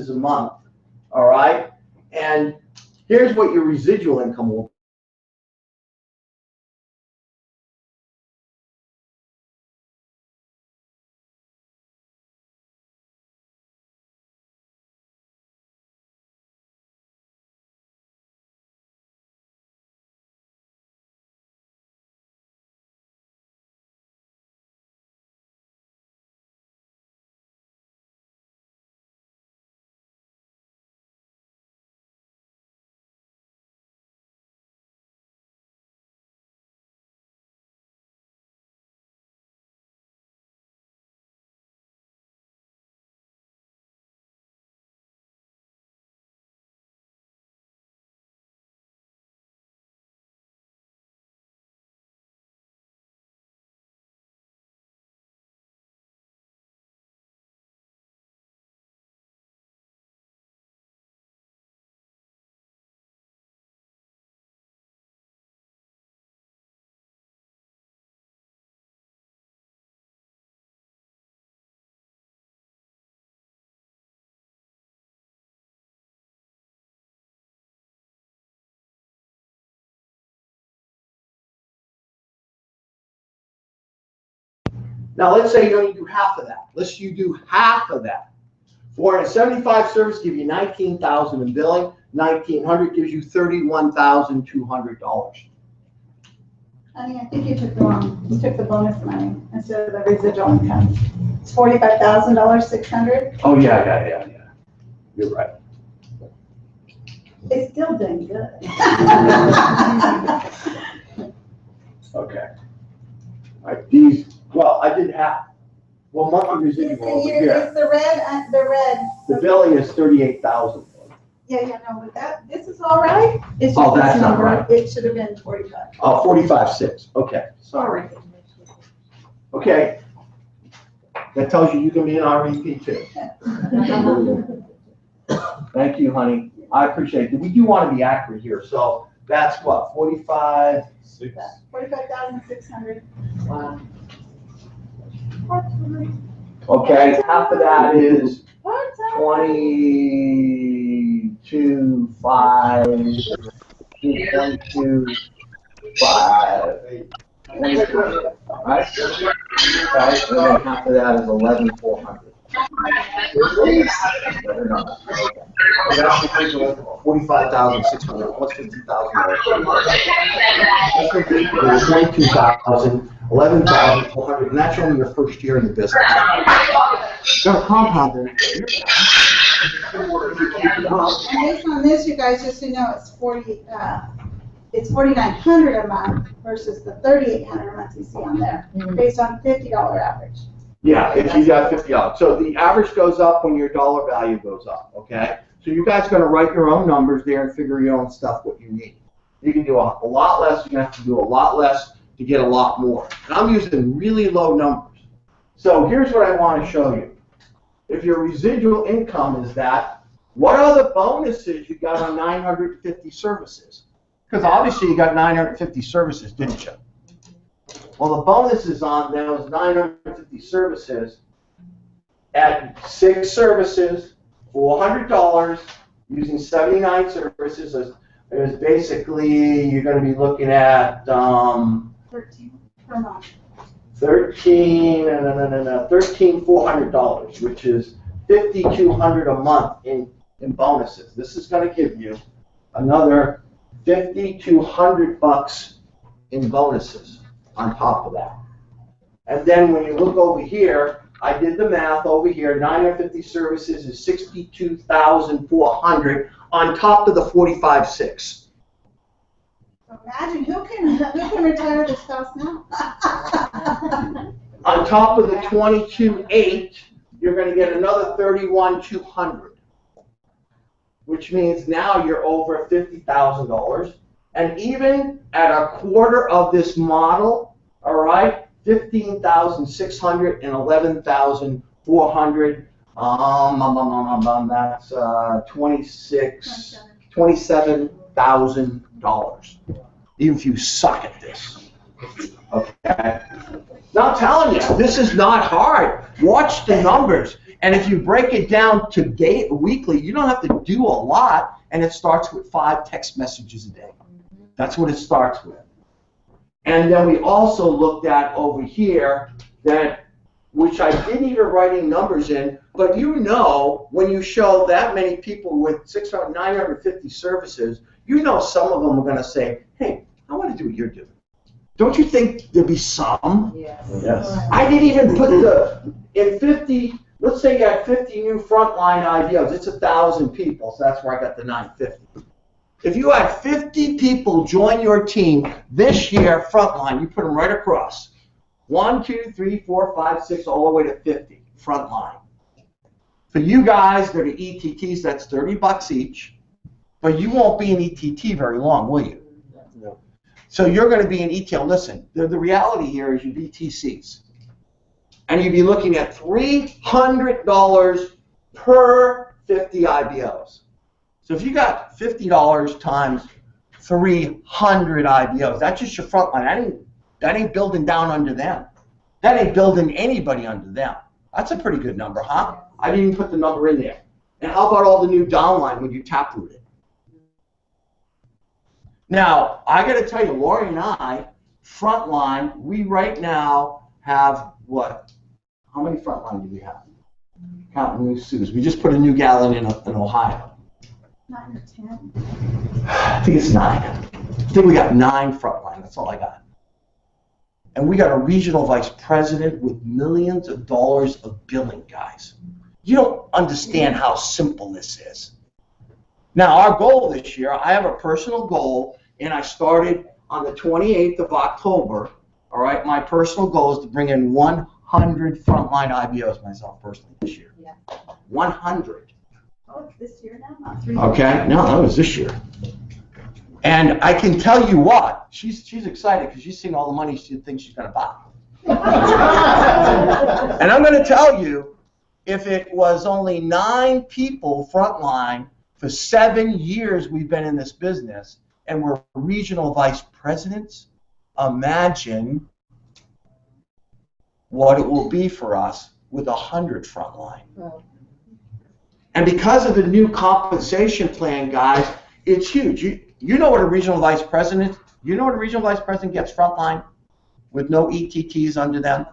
services a month, all right? And here's what your residual income will be. Now, let's say you only do half of that. Let's say you do half of that. 475 service give you $19,000 in billing. 1,900 gives you $31,200. Honey, I think you took the bonus money instead of the residual income. It's $45,600. Oh, yeah. You're right. It's still doing good. Okay. All right, these, well, I did half. Well, monthly residual over here. It's the red. The billing is 38,000. Yeah, no, but this is all right. It's just Oh, that's this not number. right. It should have been 45. Oh, 45,600. Okay, sorry. Okay. That tells you can be an REP too. Thank you, honey. I appreciate it. We do want to be accurate here. So that's what, 45,600. Wow. Okay, half of that is 22,500, 22,500, right? Right, and then half of that is 11,400. 45,600, almost 50,000. 22,000, 11,400, and that's only your first year in the business. Got a compounder. And based on this, you guys, just so you know, it's $4,900 a month versus the $3,800 a month you see on there, based on $50 average. Yeah, if you got $50. So the average goes up when your dollar value goes up, okay? So you guys are going to write your own numbers there and figure your own stuff, what you need. You can do a lot less, you're going to have to do a lot less to get a lot more. And I'm using really low numbers. So here's what I want to show you. If your residual income is that, what are the bonuses you got on 950 services? Because obviously you got 950 services, didn't you? Well, the bonuses on those 950 services at 6 services, $400, using 79 services, is basically, you're going to be looking at 13 per month. $13,400, which is $5,200 a month in bonuses. This is going to give you another $5,200 in bonuses on top of that. And then when you look over here, I did the math over here. 950 services is $62,400 on top of the 45,600. So imagine who can retire this house now? On top of the 22,800, you're going to get another 31,200, which means now you're over $50,000. And even at a quarter of this model, all right, 15,600 and 11,400. That's $27,000. Even if you suck at this. Okay. Now I'm telling you, this is not hard. Watch the numbers. And if you break it down to weekly, you don't have to do a lot, and it starts with 5 text messages a day. That's what it starts with. And then we also looked at over here that, which I didn't even write any numbers in, but you know when you show that many people with 950 services, you know some of them are going to say, hey, I want to do what you're doing. Don't you think there'd be some? Yes. Yes. I didn't even put in 50, let's say you had 50 new frontline IBOs, it's 1,000 people, so that's where I got the 950. If you had 50 people join your team this year, frontline, you put them right across. 1, 2, 3, 4, 5, 6, all the way to 50, frontline. For you guys that are ETTs, that's $30 each, but you won't be an ETT very long, will you? No. So you're going to be an ETL. Listen, the reality here is you be TCs. And you'd be looking at $300 per 50 IBOs. So if you got $50 times 300 IBOs, that's just your front line. That ain't building down under them. That ain't building anybody under them. That's a pretty good number, huh? I didn't even put the number in there. And how about all the new downline when you taproot it? Now, I got to tell you, Lori and I, frontline, we right now have what? How many frontline do we have? Counting new Sues. We just put a new gal in Ohio. 9 or 10. I think it's 9. I think we got 9 frontline. That's all I got. And we got a regional vice president with millions of dollars of billing, guys. You don't understand how simple this is. Now, our goal this year, I have a personal goal, and I started on the 28th of October. All right, my personal goal is to bring in 100 frontline IBOs myself personally this year. Yeah. 100. Oh, it's this year now, not 3 Okay, no, that was this year. And I can tell you what, she's excited because she's seen all the money she thinks she's going to buy. And I'm going to tell you, if it was only 9 people frontline for 7 years we've been in this business, and we're regional vice presidents, imagine what it will be for us with 100 frontline. And because of the new compensation plan, guys, it's huge. You know what a regional vice president, gets frontline with no ETTs under them?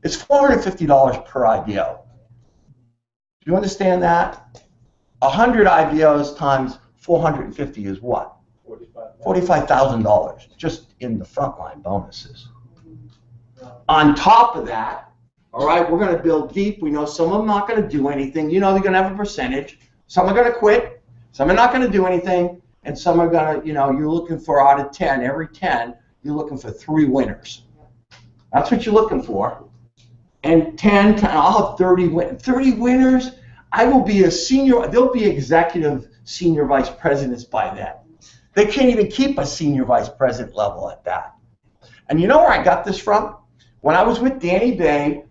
It's $450 per IBO. Do you understand that? 100 IBOs times 450 is what? $45,000 just in the frontline bonuses. On top of that, all right, we're going to build deep. We know some of them not going to do anything. You know they're going to have a percentage. Some are going to quit. Some are not going to do anything. And some are going to, you're looking for out of 10, every 10, you're looking for 3 winners. That's what you're looking for. And 10, I'll have 30 winners. I will be a senior, they'll be executive senior vice presidents by then. They can't even keep a senior vice president level at that. And you know where I got this from? When I was with Danny Bay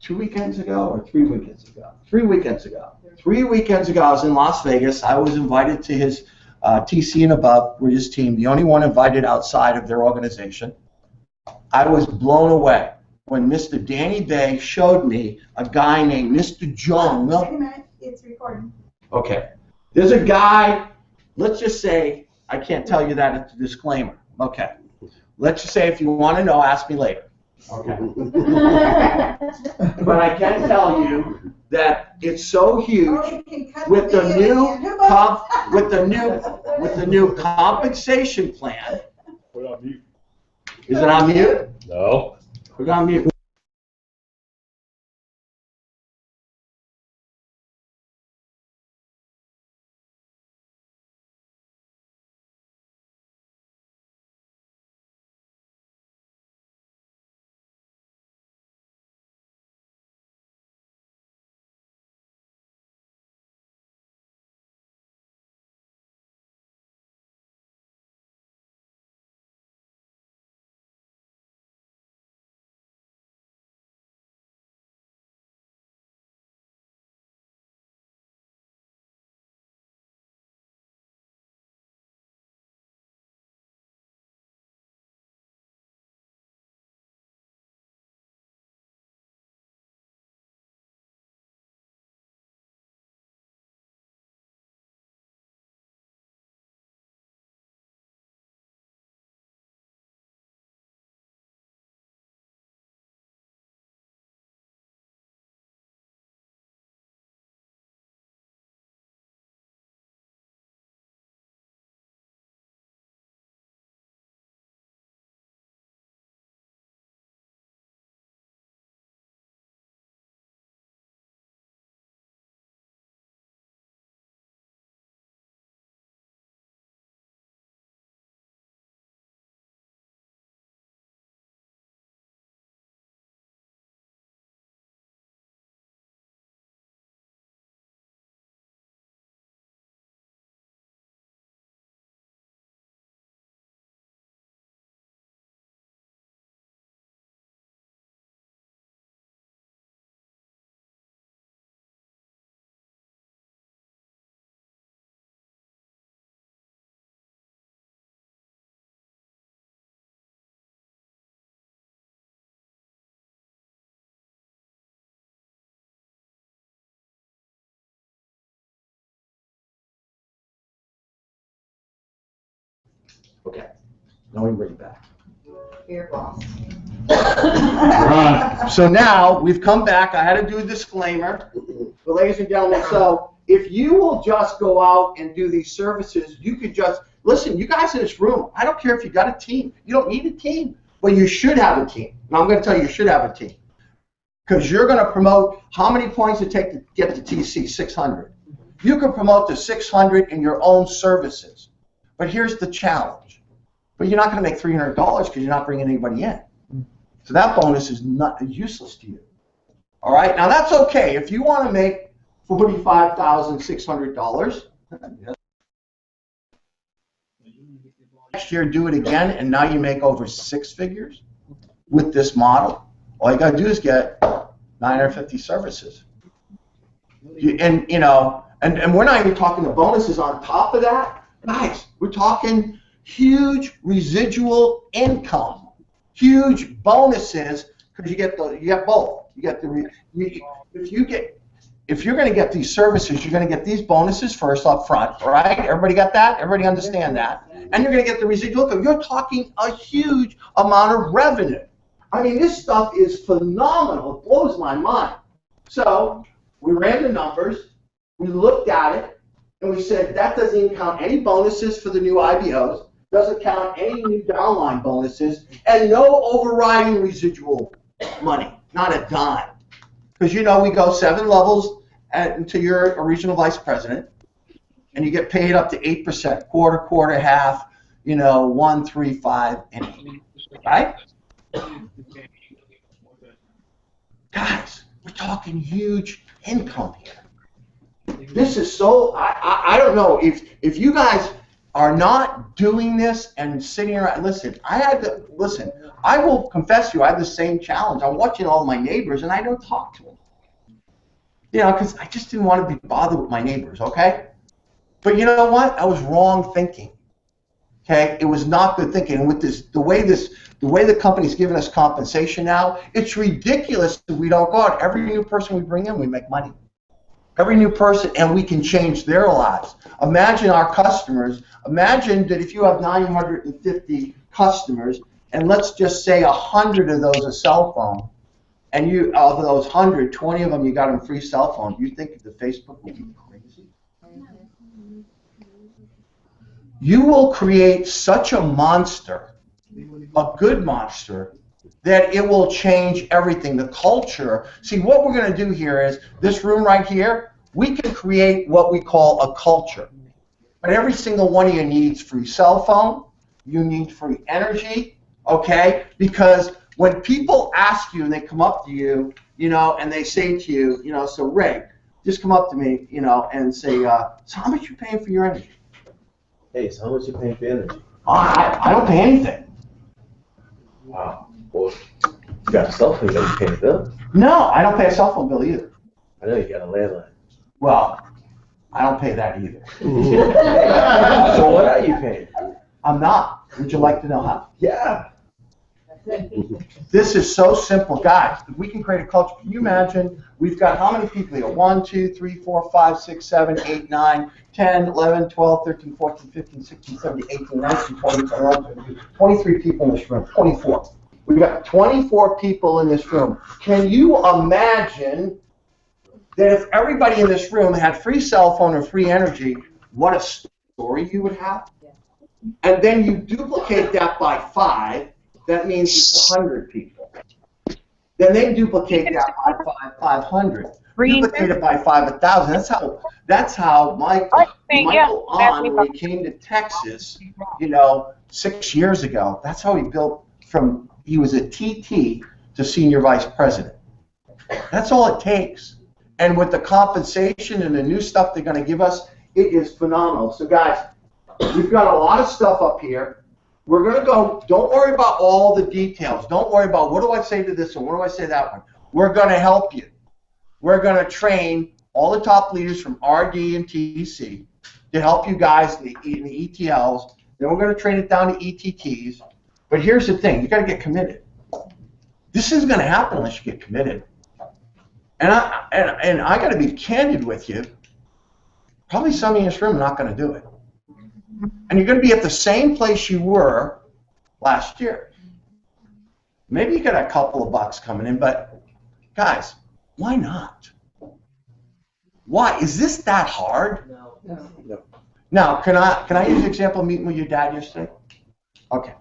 2 weekends ago or 3 weekends ago? 3 weekends ago. 3 weekends ago, I was in Las Vegas. I was invited to his TC and above with his team, the only one invited outside of their organization. I was blown away when Mr. Danny Bay showed me a guy named Mr. Jung. Wait a minute, it's recording. Okay. There's a guy, let's just say, I can't tell you that it's a disclaimer. Okay. Let's just say if you want to know, ask me later. Okay. But I can tell you that it's so huge with the new compensation plan. Put it on mute. Is it on mute? No. Put it on mute. Okay, now we bring it back. Your boss. So now we've come back. I had to do a disclaimer. But ladies and gentlemen, so if you will just go out and do these services, you could just, listen, you guys in this room, I don't care if you got a team. You don't need a team, but you should have a team. And I'm going to tell you, you should have a team. Because you're going to promote how many points it takes to get to TC, 600. You can promote to 600 in your own services. But here's the challenge. But you're not going to make $300 because you're not bringing anybody in. So that bonus is not useless to you. All right, now that's okay. If you want to make $45,600, next year do it again, and now you make over 6 figures with this model. All you got to do is get 950 services. And you know, and we're not even talking the bonuses on top of that, guys. We're talking huge residual income. Huge bonuses because you get both. You get if you're going to get these services, you're going to get these bonuses first up front, right? Everybody got that? Everybody understand that? And you're going to get the residual income. You're talking a huge amount of revenue. I mean, this stuff is phenomenal. It blows my mind. So we ran the numbers, we looked at it, and we said that doesn't even count any bonuses for the new IBOs. Doesn't count any new downline bonuses, and no overriding residual money, not a dime. Because you know we go 7 levels until you're a regional vice president, and you get paid up to 8%, quarter, half, you know, 1, 3, 5, and 8, right? Guys, we're talking huge income here. This is so, I don't know, if you guys are not doing this and sitting around, listen, I will confess to you, I have the same challenge. I'm watching all my neighbors and I don't talk to them. You know, because I just didn't want to be bothered with my neighbors, okay? But you know what? I was wrong thinking. Okay? It was not good thinking. And with this, the way the company's giving us compensation now, it's ridiculous that we don't go out. Every new person we bring in, we make money. Every new person, and we can change their lives. Imagine our customers. Imagine that if you have 950 customers, and let's just say 100 of those are cell phone, and you, of those 100, 20 of them you got them free cell phone. You think that Facebook will be crazy? You will create such a monster, a good monster, that it will change everything, the culture. See, what we're going to do here is, this room right here, we can create what we call a culture. But every single one of you needs free cell phone, you need free energy, okay? Because when people ask you and they come up to you, you know, and they say to you, you know, so Ray, just come up to me, you know, and say, so how much you paying for your energy? Hey, so how much you paying for energy? I don't pay anything. Wow. Well, you got a cell phone, you gotta pay a bill. No, I don't pay a cell phone bill either. I know you got a landline. Well, I don't pay that either. So what are you paying? I'm not. Would you like to know how? Yeah. This is so simple, guys. If we can create a culture, can you imagine? We've got how many people here? 1, 2, 3, 4, 5, 6, 7, 8, 9, 10, 11, 12, 13, 14, 15, 16, 17, 18, 19, 20, 21, 22, 23 people in this room. 24. We've got 24 people in this room. Can you imagine that if everybody in this room had free cell phone or free energy, what a story you would have? And then you duplicate that by 5. That means it's 100 people. Then they duplicate that by 500. Duplicate it by 5, 1,000. That's how Michael On, when he came to Texas, you know, 6 years ago, that's how he built from, he was a TT to senior vice president. That's all it takes. And with the compensation and the new stuff they're going to give us, it is phenomenal. So guys, we've got a lot of stuff up here. We're going to go, don't worry about all the details. Don't worry about what do I say to this and what do I say to that one. We're going to help you. We're going to train all the top leaders from RD and TC to help you guys in the ETLs. Then we're going to train it down to ETTs. But here's the thing, you got to get committed. This isn't going to happen unless you get committed. And I got to be candid with you. Probably some of you in this room are not going to do it. And you're going to be at the same place you were last year. Maybe you got a couple of bucks coming in, but guys, why not? Why? Is this that hard? No. Now, can I use an example of meeting with your dad yesterday? Okay.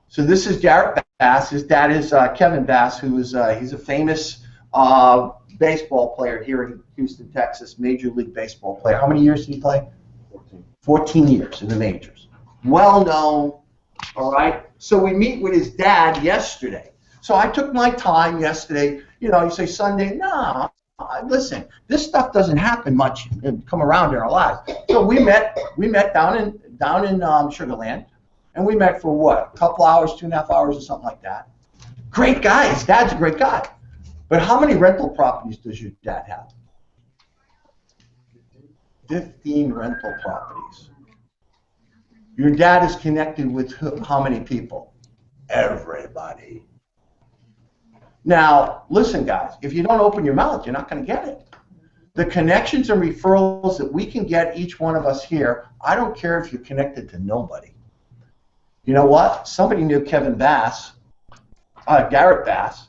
So this is Garrett Bass. His dad is Kevin Bass, who is he's a famous baseball player here in Houston, Texas, Major League Baseball player. How many years did he play? 14 years in the majors. Well known, all right? So we meet with his dad yesterday. So I took my time yesterday. You know, you say Sunday, no, listen, this stuff doesn't happen much and come around in our lives. So we met down in Sugar Land, and we met for what, a couple hours, 2.5 hours or something like that. Great guy, his dad's a great guy. But how many rental properties does your dad have? 15 rental properties. Your dad is connected with how many people? Everybody. Now, listen, guys, if you don't open your mouth, you're not going to get it. The connections and referrals that we can get, each one of us here, I don't care if you're connected to nobody. You know what? Somebody knew Kevin Bass, Garrett Bass.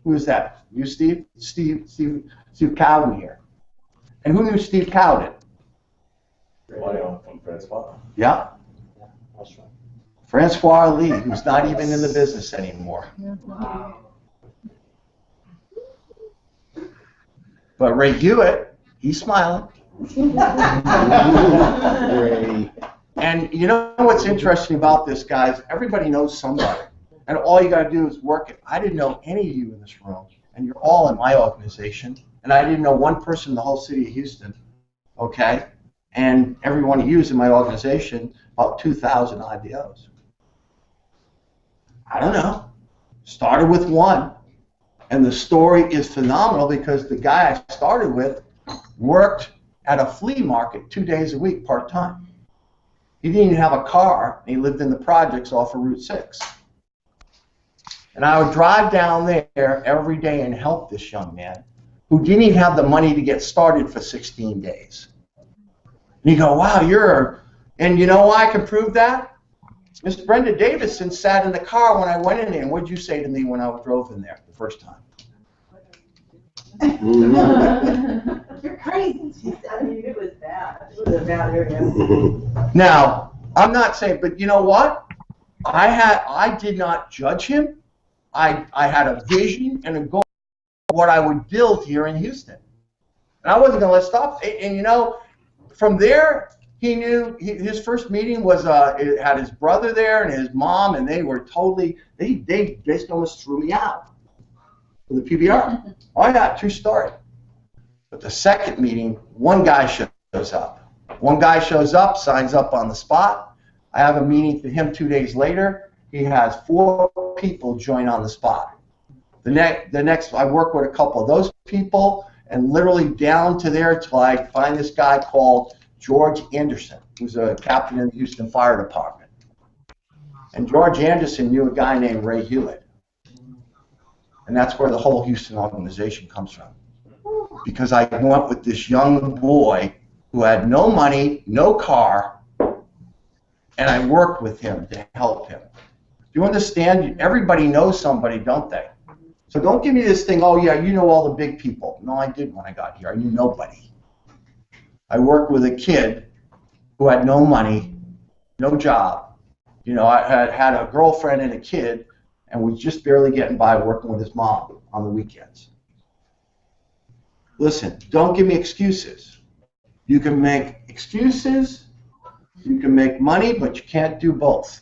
Who is that? You, Steve? Steve Cowden here. And who knew Steve Cowden? From Francois. Yeah. Francois Lee, who's not even in the business anymore. But Ray Hewitt, he's smiling. And you know what's interesting about this, guys? Everybody knows somebody. And all you got to do is work it. I didn't know any of you in this room, and you're all in my organization. And I didn't know one person in the whole city of Houston, okay? And every one of you is in my organization, about 2,000 IBOs. I don't know. Started with one. And the story is phenomenal because the guy I started with worked at a flea market 2 days a week part-time. He didn't even have a car, and he lived in the projects off of Route 6. And I would drive down there every day and help this young man who didn't even have the money to get started for 16 days. And you go, wow, and you know why I can prove that? Miss Brenda Davison sat in the car when I went in there, and what did you say to me when I drove in there the first time? You're crazy, she said. I mean, it was bad. It was a bad area. Now, I'm not saying, but you know what? I did not judge him. I had a vision and a goal of what I would build here in Houston. And I wasn't going to let it stop. And you know, from there, he knew his first meeting was, it had his brother there and his mom, and they were totally, they basically almost threw me out for the PBR. Oh yeah, true story. But the second meeting, one guy shows up. One guy shows up, signs up on the spot. I have a meeting for him 2 days later. He has 4 people join on the spot. The next, I work with a couple of those people, and literally down to there till I find this guy called George Anderson, who's a captain in the Houston Fire Department. And George Anderson knew a guy named Ray Hewitt. And that's where the whole Houston organization comes from. Because I went with this young boy who had no money, no car, and I worked with him to help him. Do you understand? Everybody knows somebody, don't they? So don't give me this thing, oh yeah, you know all the big people. No, I didn't when I got here. I knew nobody. I worked with a kid who had no money, no job. You know, I had a girlfriend and a kid, and was just barely getting by working with his mom on the weekends. Listen, don't give me excuses. You can make excuses, you can make money, but you can't do both.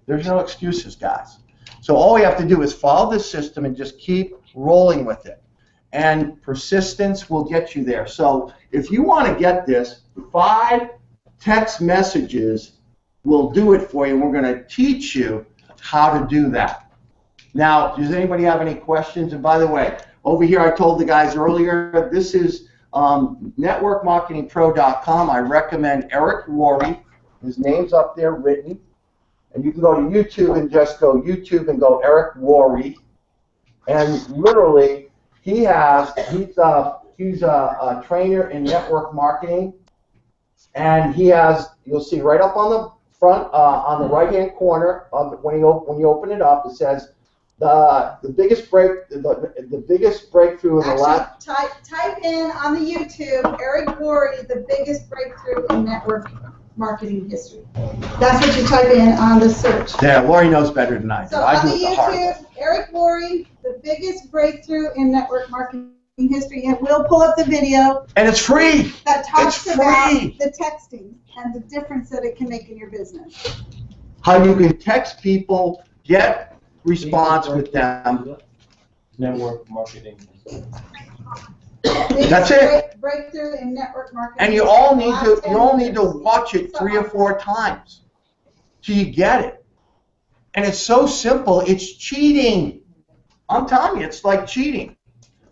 There's no excuses, guys. So all we have to do is follow this system and just keep rolling with it. And persistence will get you there. So if you want to get this, 5 text messages will do it for you. We're going to teach you how to do that. Now, does anybody have any questions? And by the way, over here I told the guys earlier, this is networkmarketingpro.com. I recommend Eric Worre. His name's up there written. And you can go to YouTube and just go YouTube and go Eric Worre. And literally, he's a trainer in network marketing. And he has, you'll see right up on front on the right-hand corner of when you open it up, it says the biggest breakthrough in the last. Actually, type in on the YouTube, Eric Worre, the biggest breakthrough in network marketing history. That's what you type in on the search. Yeah, Lori knows better than I do. So I on do the it the hard way. YouTube, Eric Worre, the biggest breakthrough in network marketing history, and we'll pull up the video. And it's free. That talks It's about free. the texting and the difference that it can make in your business. How you can text people, get response with them. Network marketing. That's it. Breakthrough in network marketing. And you all need to watch it 3 or 4 times till you get it. And it's so simple. It's cheating. I'm telling you, it's like cheating.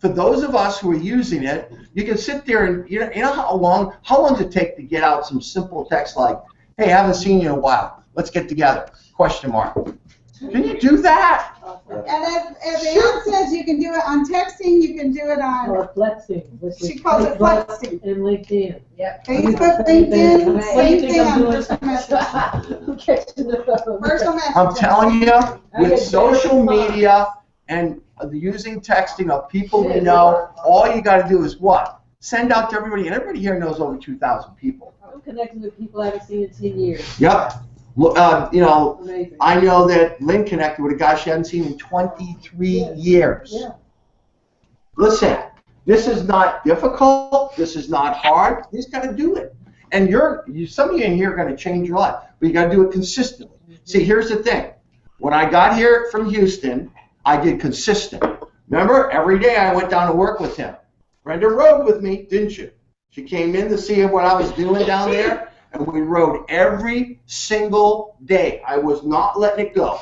For those of us who are using it, you can sit there and you know how long does it take to get out some simple text like, "Hey, I haven't seen you in a while. Let's get together." Question mark. Can you do that? And as Ann says, you can do it on texting, you can do it on, Or flexing. which is she calls it Facebook flexing. And LinkedIn. Yep. Facebook, LinkedIn, same thing on doing personal message. I'm catching the phone. Personal message. I'm telling you, with get social very media and using texting of people we know, all you got to do is what? Send out to everybody, and everybody here knows over 2,000 people. I'm connecting with people I haven't seen in 10 years. Yep. You know, Amazing. I know that Lynn connected with a guy she hadn't seen in 23 years. Yeah. Listen, this is not difficult. This is not hard. You just got to do it. And some of you in here are going to change your life, but you got to do it consistently. See, here's the thing. When I got here from Houston, I did consistent. Remember, every day I went down to work with him. Brenda rode with me, didn't you? She came in to see what I was doing down there, and we rode every single day. I was not letting it go.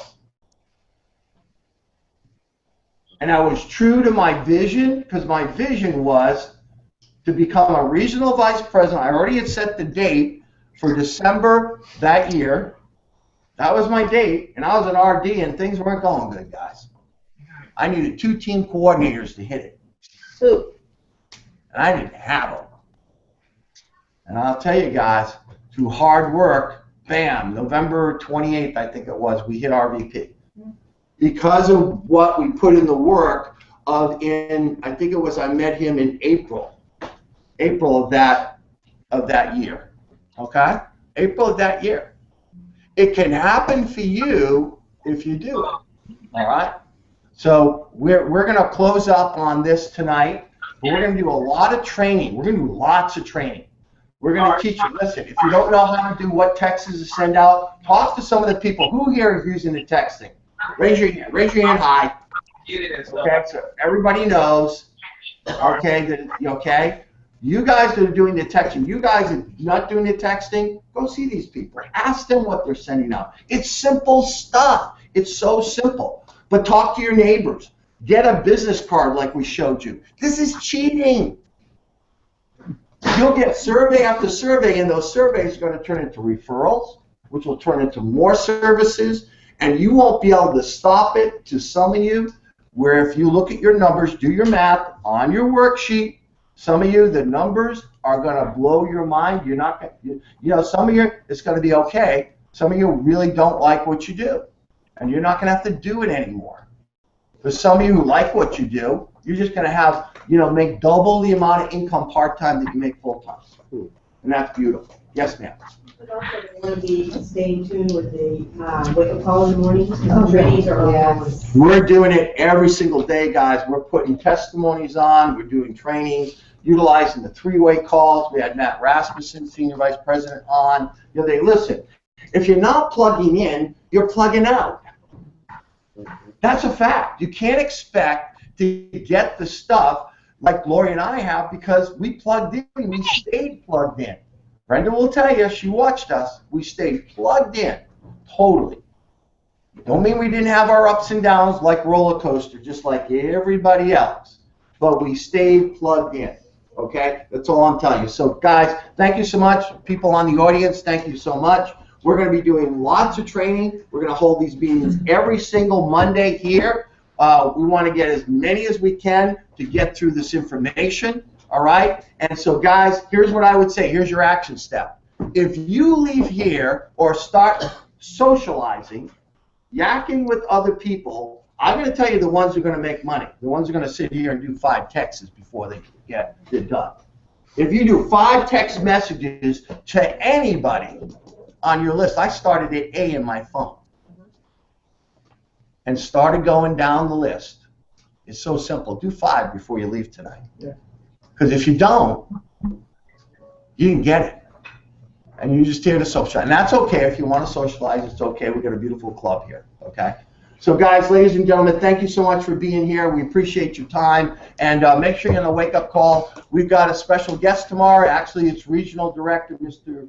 And I was true to my vision, because my vision was to become a regional vice president. I already had set the date for December that year. That was my date, and I was an RD, and things weren't going good, guys. I needed 2 team coordinators to hit it. 2. And I didn't have them. And I'll tell you guys, through hard work, bam, November 28th, I think it was, we hit RVP. Because of what we put in the work I think it was, I met him in April of that year, okay? April of that year. It can happen for you if you do it, all right? So we're going to close up on this tonight, but we're going to do a lot of training. We're going to do lots of training. We're going to teach you. Listen, if you don't know how to do what texts to send out, talk to some of the people. Who here is using the texting? Raise your hand. Raise your hand high. Okay, so everybody knows. Okay, okay. You guys that are doing the texting, you guys that are not doing the texting, go see these people. Ask them what they're sending out. It's simple stuff. It's so simple. But talk to your neighbors. Get a business card like we showed you. This is cheating. You'll get survey after survey, and those surveys are going to turn into referrals, which will turn into more services, and you won't be able to stop it. To some of you, where if you look at your numbers, do your math on your worksheet, some of you, the numbers are going to blow your mind. You're not going to, some of you, it's going to be okay. Some of you really don't like what you do, and you're not going to have to do it anymore. For some of you who like what you do, you're just going to have, make double the amount of income part-time that you make full-time. And that's beautiful. Yes, ma'am. But also, they want to be staying tuned with the wake-up call in the morning. Trainings are on. We're doing it every single day, guys. We're putting testimonies on. We're doing trainings, utilizing the 3-way calls. We had Matt Rasmussen, Senior Vice President, on. They listen. If you're not plugging in, you're plugging out. That's a fact. You can't expect to get the stuff like Lori and I have because we plugged in. We stayed plugged in. Brenda will tell you, she watched us. We stayed plugged in, totally. Don't mean we didn't have our ups and downs like roller coaster, just like everybody else. But we stayed plugged in, okay? That's all I'm telling you. So, guys, thank you so much. People on the audience, thank you so much. We're going to be doing lots of training. We're going to hold these meetings every single Monday here. We want to get as many as we can to get through this information, all right? And so, guys, here's what I would say. Here's your action step. if you leave here or start socializing, yakking with other people, I'm going to tell you the ones who are going to make money. The ones who are going to sit here and do 5 texts before they're done. If you do 5 text messages to anybody on your list, I started at A in my phone and started going down the list. It's so simple. Do 5 before you leave tonight. Because if you don't, you didn't get it. And you're just here to socialize. And that's okay. If you want to socialize, it's okay. We've got a beautiful club here, okay? So guys, ladies and gentlemen, thank you so much for being here. We appreciate your time. And make sure you're on the wake-up call. We've got a special guest tomorrow. Actually, it's Regional Director, Mr.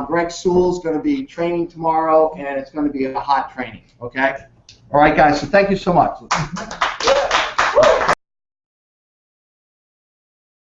Greg Sewell, is going to be training tomorrow, and it's going to be a hot training, okay? All right, guys, so thank you so much.